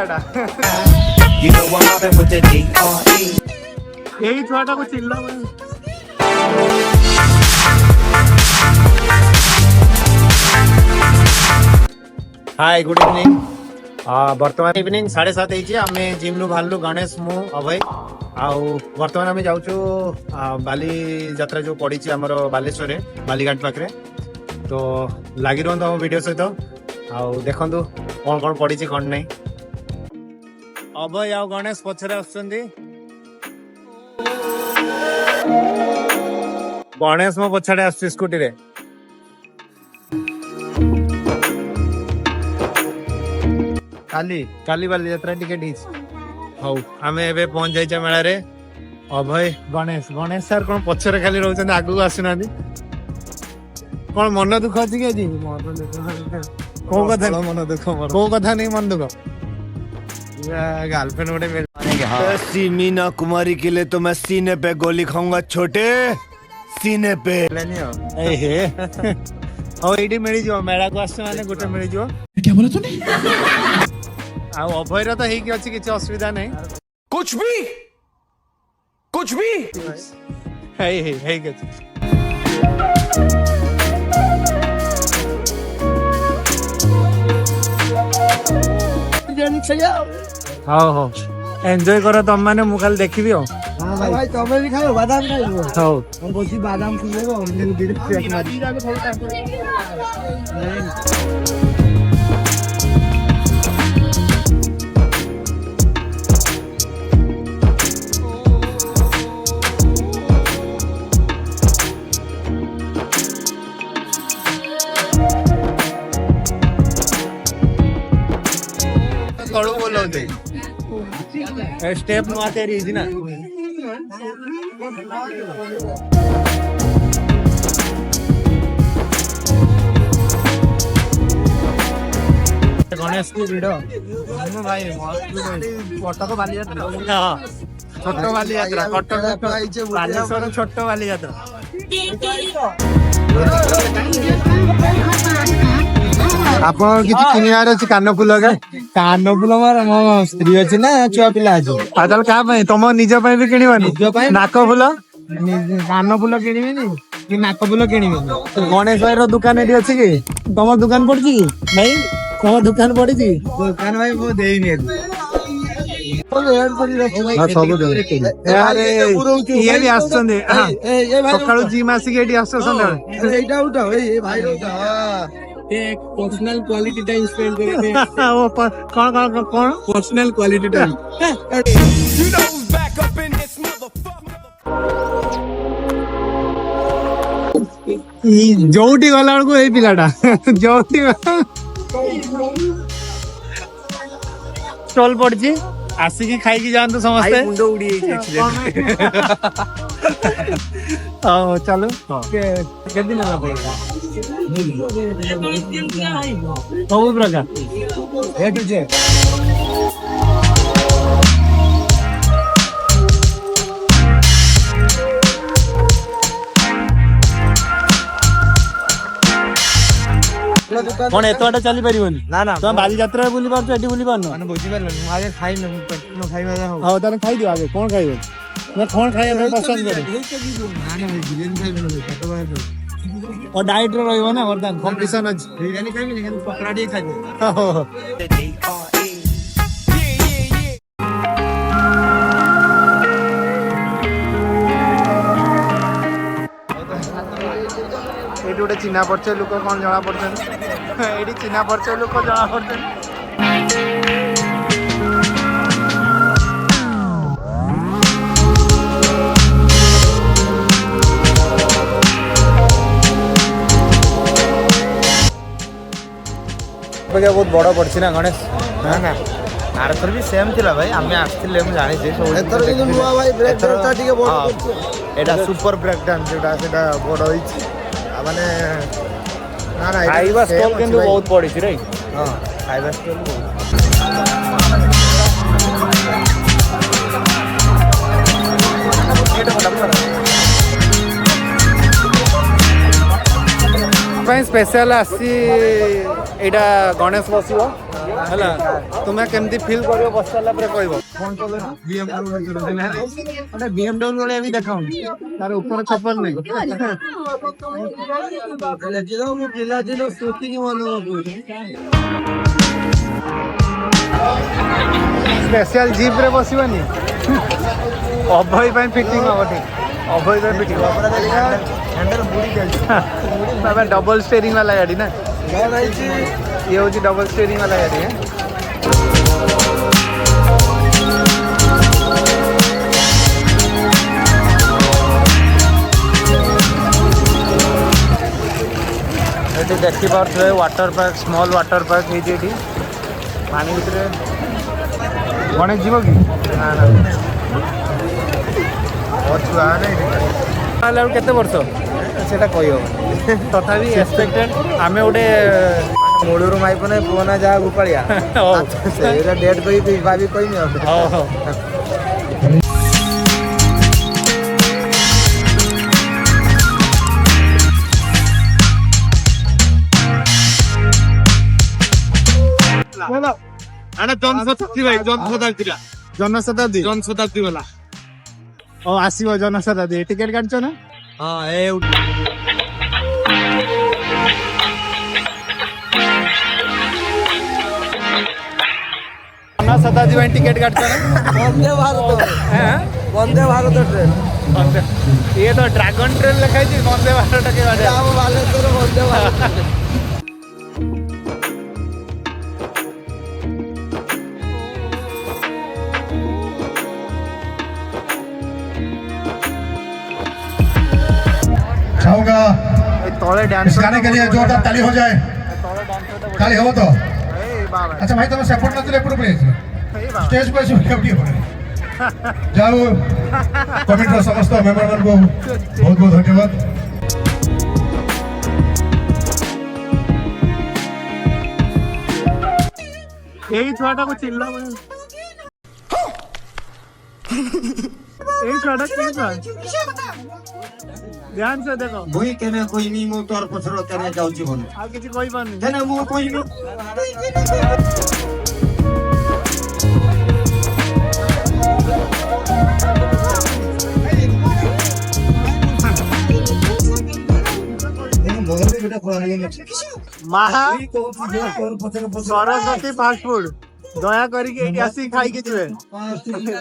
पिलाटा You know I'm mobbing with the D.R.E. यही छुआटा को चिल्ला हाय गुड इवनिंग बर्तमान इवनिंग 7:30 आम जिम नु बाहरलु गणेश मु अभय बर्तमान आम जाऊँ बाली यात्रा जो पड़ी आमर बालेश्वर बालीघाट पाखे तो लगी रुहतु आम वीडियो सहित देखु कौन कौन पड़ी कौन नहीं अभय आ गणेश पछरे आसुचंदी गणेश मो पछाड़े आस स्कूटी रे काली बाली यात्रा टिकेट हाउ आम ए पहुंच जाइए मेला रे अभय गणेश गणेश सर कौन पछरे खाली रोचंदी आगु आसुना कौन मन दुख अच्छी कि आज कौ कथा मन दुख कौ कथा नहीं मन दुख गर्लफ्रेंड गोटे ऐसी मीना कुमारी के लिए तो मैं सीने पे गोली खाऊंगा छोटे सीने पे ये मिल जाओ मेला को आस माने गोटे मिल जाओ क्या बोला तूने अभयर तो है कि किसी असुविधा नहीं कुछ भी है हाँ हाँ एंजॉय करो तुम मैंने मुखाल देखी हो भाई तमे भी खाओ बादाम खाइबो हां हम बोसी बादाम खाइबो हम दिन पेट मारी कड़ू बोलो दे स्टेप नु आते रही ना गणेश की वीडियो भाई कटक बाली यात्रा छोट बाली यात्रा कटक बालेश्वर छोट बाली यात्रा आपण किछि किनियार अछि कानफुल मार मो स्त्री अछि ना छुआ पिला अछि आदल का पई तुम निज पई भी किनिबानी नाक फुल कानफुल किनिबेनी कि नाक फुल किनिबेनी गणेश भाई रो दुकान एडी अछि कि तुम दुकान पड़छि कि नहीं तुम दुकान पड़छि दुकान भाई वो देइनी ये भी आसछन सकाळु जिम आसी एडी आसछन एटा उठाओ ए भाई उठा एक पर्सनल क्वालिटी टाइम स्पेंड करे वो कौन पर्सनल क्वालिटी टाइम जोटी गला को ए पिलाटा जोटी स्टॉल पड़छि आसिकी खाई जातु समस्ते मुंड उड़ी चलो के दिन सब प्रकार ए टू जे कौन एत बाटा चली पारिबनी ना ना तुम बाली यात्रा बुली पारछ एटी बुली पारनो माने बुझी परलो आगे खाइ न खाइबा जा हो हां ताने खाइ दियो आगे कौन खाइबो मैं कौन खाइबा मैं पसंद करे ना ना बिरयानी खाइबे पेट बाहर और डाइट रे रहइबो ना वरदान कंपटीशन अछि बिरयानी खाइबे लेकिन पकड़ा डी खाइबे ये गोटे चिन्हा परिचय लोक कौन जना पड़ते ये चिन्हा परिचय लोक जना पड़ते बहुत बड़ पड़ी ना गणेश ना ना आरथर भी सेम थिला भाई आमे आस्थिले हम जानि जे सब एथर कि नुवा भाई ब्रेक डांस टिके बड़ पड़छ एटा सुपर ब्रेक डांस जेटा सेटा बड़ होइछि माने ना ना खाइबा स्टॉल केंदु बहुत पड़ी छि रे हां खाइबा स्टॉल बहुत स्पेशल आसी ଏଇଟା ଗଣେଶ ବସିବ ହେଲା ତୁମେ କେମିତି ଫିଲ୍ କରିବ ବସି ସାରିଲା ପରେ କହିବ ଗୋଟେ BMW ଭଳିଆ ବି ଦେଖାଉନି ତାର ଉପର ଛପର ନାହିଁ ସ୍ପେଶିଆଲ ଜିପ୍ ରେ ବସିବନି ଅଭୟ ପାଇଁ ଫିଟିଂ ହବ ଠିକ ଅଭୟ ପାଇଁ ଫିଟିଂ ହ୍ୟାଣ୍ଡେଲ ବୁଡି ଯାଇଛି बाबा डबल स्टेयरिंग वाला गाड़ी ना ये हूँ डबल स्टेयरिंग वाला गाड़ी है ये देखी पारे water park small water park है पानी भीतर गणेश जीव कि ना ना छुआ नहीं केते वर्ष सेटा कही हम तथापि एक्सपेक्टेड आमे गोटे मूलर माइप ना पुना जहाँ गोपाड़िया डेट कही भाभी कही जनशताब्दी वाला आसो जनशताब्दी टिकेट काटछ ना हाँ जनशताब्दी टिकेट काटछ ना वंदे भारत ट्रेन ये तो ड्रैगन ट्रेन लिखाई वंदे भारत के बालेश्वर वंदे भारत चाहूंगा तले इस डांस गाने के लिए जोरदार ताली हो जाए ताली हो तो अच्छा भाई तुम सेपट नथिले एपट प्लीज स्टेज पे सेफ्टी हो जाओ कमिटीर समस्त मेंबर मान को बहुत बहुत धन्यवाद यही छुआटा को चिल्ला यही छुआटा ध्यान से देखो मुई केने कोई नी मु तोर पछरो केने जाउ जीवन आ किछि कोई पानी केने मु कोई नी महा सरस्वती फास्ट फूड दया करके आसी खाई के जिवे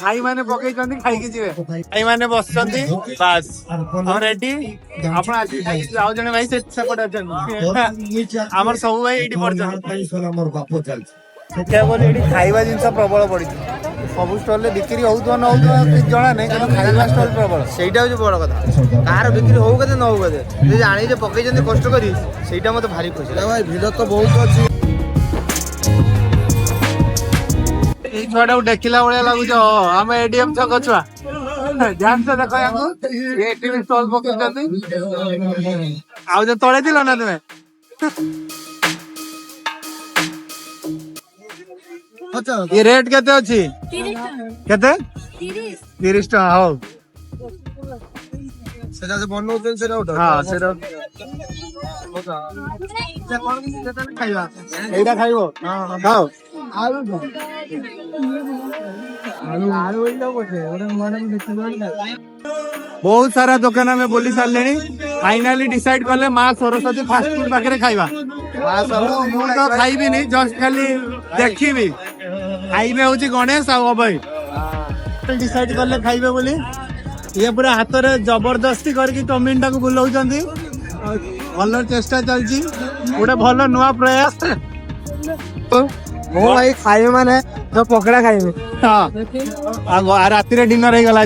भाई माने पकई चंदी खाई के जिवे भाई माने बस चंदी बस हम रेडी आपण आसी खाई जाओ जने भाई से सपोर्ट अछन हमर सब भाई एडी पड़छन हमर बापो चल क्या बोले एडी खाइबा जिंस प्रबल पड़ी सब स्टॉल ले बिक्री होउतो न होउतो जणा नै କିନ୍ତୁ ଖାଇବା ଷ୍ଟଲ୍ ପ୍ରବଳ ସେଇଟା ହଉଛି ବଡ଼ କଥା କାହାର ବିକ୍ରି ହଉ କେତେ ନ ହଉ କେତେ ଯେ ଜାଣି ଯେ ପକେଇଛନ୍ତି କଷ୍ଟ କରି ସେଇଟା ମତେ ଭାରି ଖୁସି ଭାଇ ଭିଡ଼ ତ ବହୁତ ଅଛି ଏଇ ଛୁଆଟାକୁ ଦେଖିଲା ଭଳିଆ ଲାଗୁଛ ଆମେ ଏଡିଏମ୍ ଛକ ଛୁଆ ଧ୍ୟାନ ସେ ଦେଖ ୟାକୁ ଏଠି ବି ଷ୍ଟଲ୍ ପକେଇଛନ୍ତି ଆଉ ଯେ ତଳେ ଥିଲ ନା ତୁମେ ये रेट केते अछि केते 30 टका हो ସେଟା ଯେ ବନଉଛନ୍ତି ସେଟା ଉଠ हां सेरो खाइबा एइटा खाइबो खाओ आलू एइटा बोले ओरे मने बहुत सारा दुकान में बोली सारे फाइनाली डिसाइड कले माँ सरस्वती फास्ट फूड पाखे खाइबा तो खाइबी नहीं जस्ट खाली देखी खाइबे हूँ गणेश आ अभय डिसाइड कले खाइबे बोली ये पूरा हाथ में जबरदस्ती करके टमिन टाक बुलाऊं भल चेष्टा चलती गोटे भल नुआ प्रयास ମୁଁ ଭାଇ ଖାଇବି ମାନେ ତ ପକଡା ଖାଇବି हाँ राति डिनर हो गला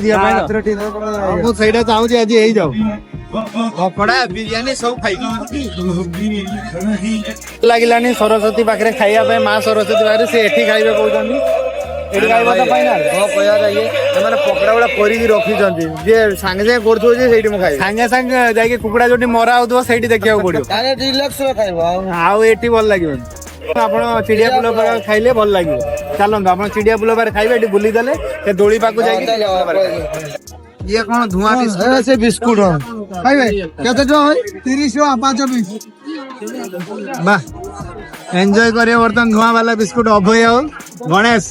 ମୁଁ ସେଇଟା ଚାହୁଁଛି ଆଜି ହେଇଯାଉ ପକଡା ବିରିୟାନୀ ସବୁ ଖାଇବି ଲାଗିଲାନି ସରସ୍ୱତୀ ପାଖରେ ଖାଇବା ପାଇଁ ମା ସରସ୍ୱତୀ ପାଖରେ ସେ ଏଠି ଖାଇବେ କହୁଛନ୍ତି ଏଠି ଖାଇବା ତ ଫାଇନାଲ ମୋ କହିବା ଇଏ ସେମାନେ ପକଡା ଗୁଡା କରିକି ରଖିଛନ୍ତି ଯେ ସାଙ୍ଗେ ସାଙ୍ଗେ କରୁଥିବ ଯେ ସେଇଠି ମୁଁ ଖାଇବି ସାଙ୍ଗେ ସାଙ୍ଗେ ଯାଇକି କୁକୁଡ଼ା ଯୋଉଠି ମରା ହଉଥିବ ସେଇଠି ଦେଖିବାକୁ ପଡିବ ତାହେଲେ ରିଲାକ୍ସ ଖାଇବ ଆଉ ଏଠି ଭଲ ଲାଗିବନି ଆପଣ ଚିଡିଆ ପୁଲ ପାଖରେ ଖାଇଲେ ଭଲ ଲାଗିବ ଚାଲନ୍ତୁ ଆପଣ ଚିଡିଆ ପୁଲ ପାଖରେ ଖାଇବେ ଏଠି ବୁଲିଦେଲେ ସେ ଦୋଳି ପାଖକୁ ଯାଇକି ଇଏ କଣ ଧୂଆଁ ସେ ବିସ୍କୁଟ ଖାଇବେ କେତେ ଟଙ୍କା 30 ଟଙ୍କା 5 ପିସ୍ ବାহ एंजॉय करिए बर्तन धुआं वाला बिस्कुट अभय और गणेश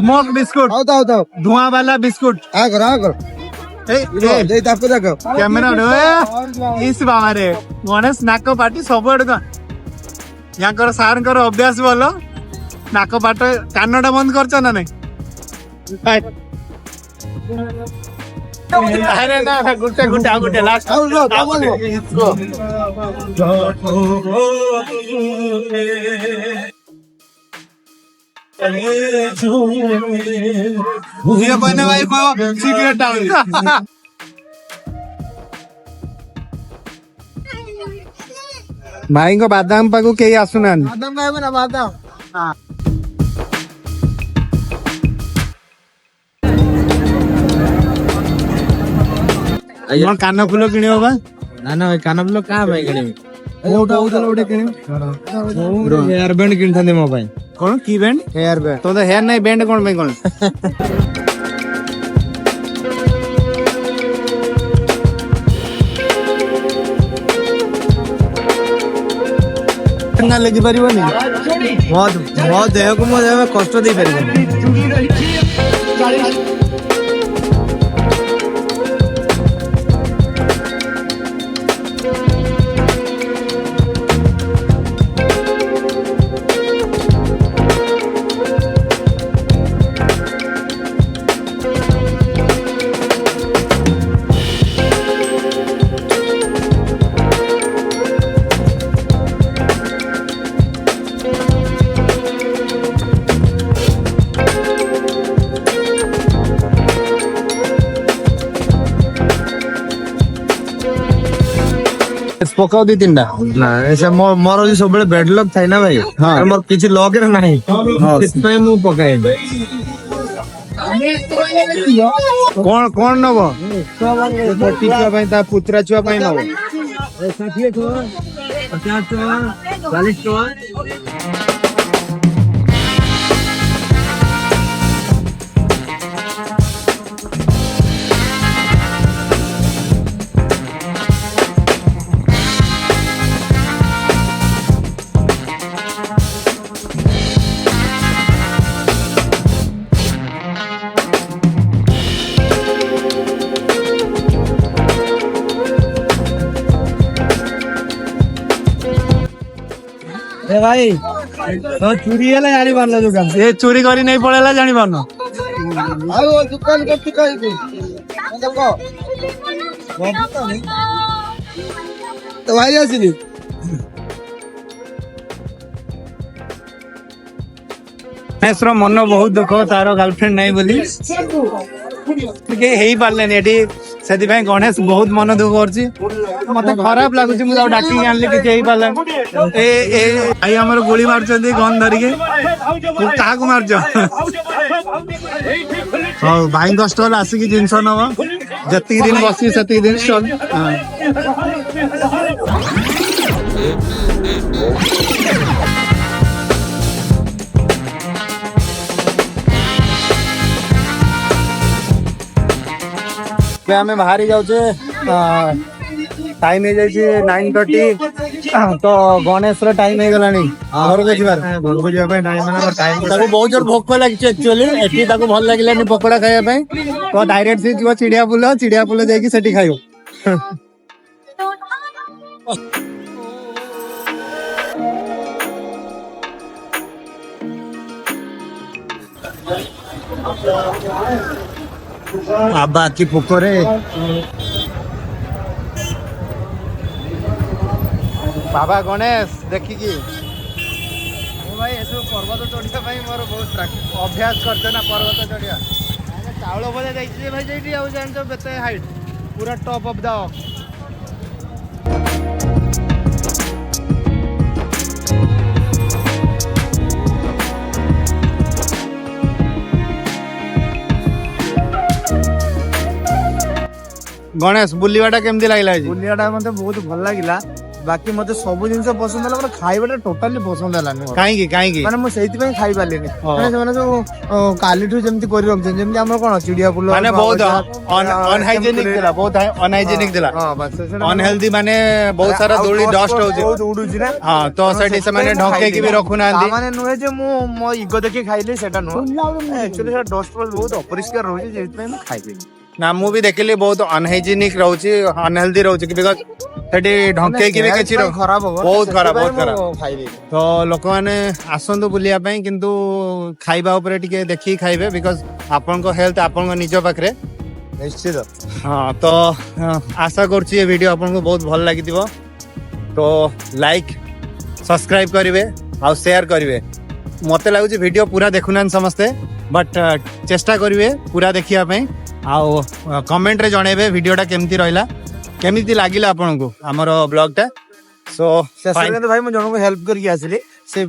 स्मोक बिस्कुट धुआं वाला बिस्कुट कैमेरा इस बाबा गणेश नाक पाटी सब यहाँ सार अभ्यास भल नाक पाट कानटा बंद कर ना नहीं अरे ना गुटे गुटे आ गुटे लास्ट ये बने भाई को सीक्रेट डाउन भाई को बादाम पाकू कई आसुना बादाम खाइबे ना बादाम कान फुल किण बा ना ना कान फुल का भाई किने हेयर बैंड किन मो भाई कौन की बैंड हेयर बैंड तो हेयर नहीं बैंड कौन भाई कौन लगी पारिबनी मो देह को मो देह में कष्ट दे पारिबनी पकाओ दी तीन ना ऐसे मोर जो सब बेड लक थाई ना भाई हाँ। मोर किछि लक रे नाही इसमें मु पकाए कौन कौन नब पटी छुआ पाई ता पुत्रा छुआ पाई नब 60 टका 50 टका 40 टका ए भाई तो चोरी है जानी पारला दुकान ये चोरी करी नहीं पड़ेला जानी पारनो आओ दुकान कब तक आई देखो तो भाई आसिनी गणेश मन बहुत दुख तार गर्लफ्रेंड नहीं बोली हे पारे से गणेश बहुत मन दुख कर मत खराब लगुच मुझे डाकी आनली कि पारे भाई आम गोली मार्च गन धरिके क्या मार्च हाँ भाई स्टल आसिक जिनस नब जी दिन बस से दिन स्टल आम बाहरी जाऊे टाइम हो जाए 9:30 तो गणेश टाइम हो गला घर को जीवार बहुत जोर भोक लगी एक्चुअली एटी भल लगे पकोड़ा खाया तो डायरेक्ट सी जीव चिड़िया पुल जाकि खाइब बाबा की पोखरे बाबा गणेश देखिकी भाई ऐसे पर्वत चढ़िया मोर बहुत अभ्यास करते ना पर्वत चढ़िया चाउल बजा जाइए भाई जाइए आउ जान बेते हाइट पूरा टॉप ऑफ द गणेश बुलिवाटा केमती लागला बुलियाटा मते बहुत भल लागिला ବାକି ମତେ ସବୁ ଜିନିଷ ପସନ୍ଦ ହେଲା, ମାନେ ଖାଇବାଟା ଟୋଟାଲି ପସନ୍ଦ ହେଲାନି ମୋର। କାହିଁକି ମାନେ ମୁଁ ସେଇଥିପାଇଁ ଖାଇ ପାରିଲିନି। ହଁ। ମାନେ ସେମାନେ ସବୁ କାଲିଠୁ ଯେମିତି କରି ରଖିଛନ୍ତି, ଯେମିତି ଆମର କଣ ଚିଡ଼ିଆ ଫୁଲ ମାନେ ବହୁତ ଅନହାଇଜେନିକ ଥିଲା, ବହୁତ ଅନହାଇଜେନିକ ଥିଲା, ଅନହେଲ୍ଦି, ମାନେ ବହୁତ ସାରା ଧୂଳି ଡଷ୍ଟ ହଉଛି। ବହୁତ ଉଡୁଛି ନା। ହଁ, ତ ସେଠି ସେମାନେ ଢକେଇକି ବି ରଖୁନାହାନ୍ତି। ମାନେ ନୁହେଁ ଯେ ମୁଁ ମୋ ଇଗୋ ଦେଖି ଖାଇଲି, ସେଟା ନୁହଁ। ଆକ୍ଚୁଆଲି ସେଟା ଡଷ୍ଟ ବହୁତ ଅପରିଷ୍କାର ରହୁଛି, ସେଇଥିପାଇଁ ମୁଁ ଖାଇଲିନି। ନା, ମୁଁ ବି ଦେଖିଲି ବହୁତ ଅନହାଇଜେନିକ ରହୁଛି, ଅନହେଲ୍ଦି ରହୁଛି, ବିକଜ ସେଠି ଢକେଇକି ବି କିଛି ଖରାପ ହବ, ବହୁତ ଖରାପ, ବହୁତ ସେଥିପାଇଁ ଖରାପ। ମୁଁ ଖାଇଲିନି। ତ ଲୋକମାନେ ଆସନ୍ତୁ ବୁଲିବା ପାଇଁ, କିନ୍ତୁ ଖାଇବା ଉପରେ ଟିକେ ଦେଖିକି ଖାଇବେ, ବିକଜ ଆପଣଙ୍କ ହେଲ୍ଥ ଆପଣଙ୍କ ନିଜ ପାଖରେ। ନିଶ୍ଚିତ। ହଁ, ତ ଆଶା କରୁଛି ଏ ଭିଡ଼ିଓ ଆପଣଙ୍କୁ ବହୁତ ଭଲ ଲାଗିଥିବ। ତ ଲାଇକ୍ ସବସ୍କ୍ରାଇବ କରିବେ ଆଉ ସେୟାର କରିବେ। ମତେ ଲାଗୁଛି ଭିଡ଼ିଓ ପୁରା ଦେଖୁନାହାନ୍ତି ସମସ୍ତେ, ବଟ୍ ଚେଷ୍ଟା କରିବେ ପୁରା ଦେଖିବା ପାଇଁ। ଆଉ କମେଣ୍ଟରେ ଜଣେଇବେ ଭିଡ଼ିଓଟା କେମିତି ରହିଲା, କେମିତି ଲାଗିଲା ଆପଣଙ୍କୁ ଆମର ବ୍ଲଗଟା। ସୋ ଶେଷରେ କିନ୍ତୁ ଭାଇ ମୁଁ ଜଣଙ୍କୁ ହେଲ୍ପ କରିକି ଆସିଲି। ସେ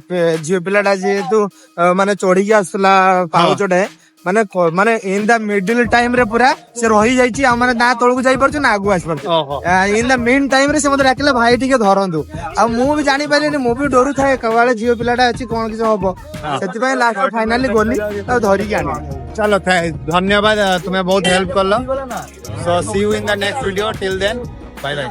ଝିଅ ପିଲାଟା ଯେହେତୁ ମାନେ ଚଢିକି ଆସୁଥିଲା ପାଉଚଟେ, ମାନେ ଇନ୍ ଦ ମିଡିଲ ଟାଇମ ରେ ପୁରା ସେ ରହିଯାଇଛି, ଆଉ ମାନେ ନା ତଳକୁ ଯାଇପାରୁଛୁ ନା ଆଗକୁ ଆସିପାରୁଛୁ। ଓହୋ। ଇନ୍ ଦ ମିନ୍ ଟାଇମ ରେ ସେ ମତେ ଡାକିଲା, ଭାଇ ଟିକେ ଧରନ୍ତୁ। ଆଉ ମୁଁ ବି ଜାଣିପାରିଲିନି, ମୁଁ ବି ଡରୁଥାଏ କାଳେ ଝିଅ ପିଲାଟା ଅଛି କଣ କିଛି ହବ, ସେଥିପାଇଁ ଲାଷ୍ଟ ଫାଇନାଲି ଗଲି ଆଉ ଧରିକି ଆଣିଲି। चलो धन्यवाद, तुम्हें बहुत हेल्प कर लो। So see you in the next video, till then bye bye.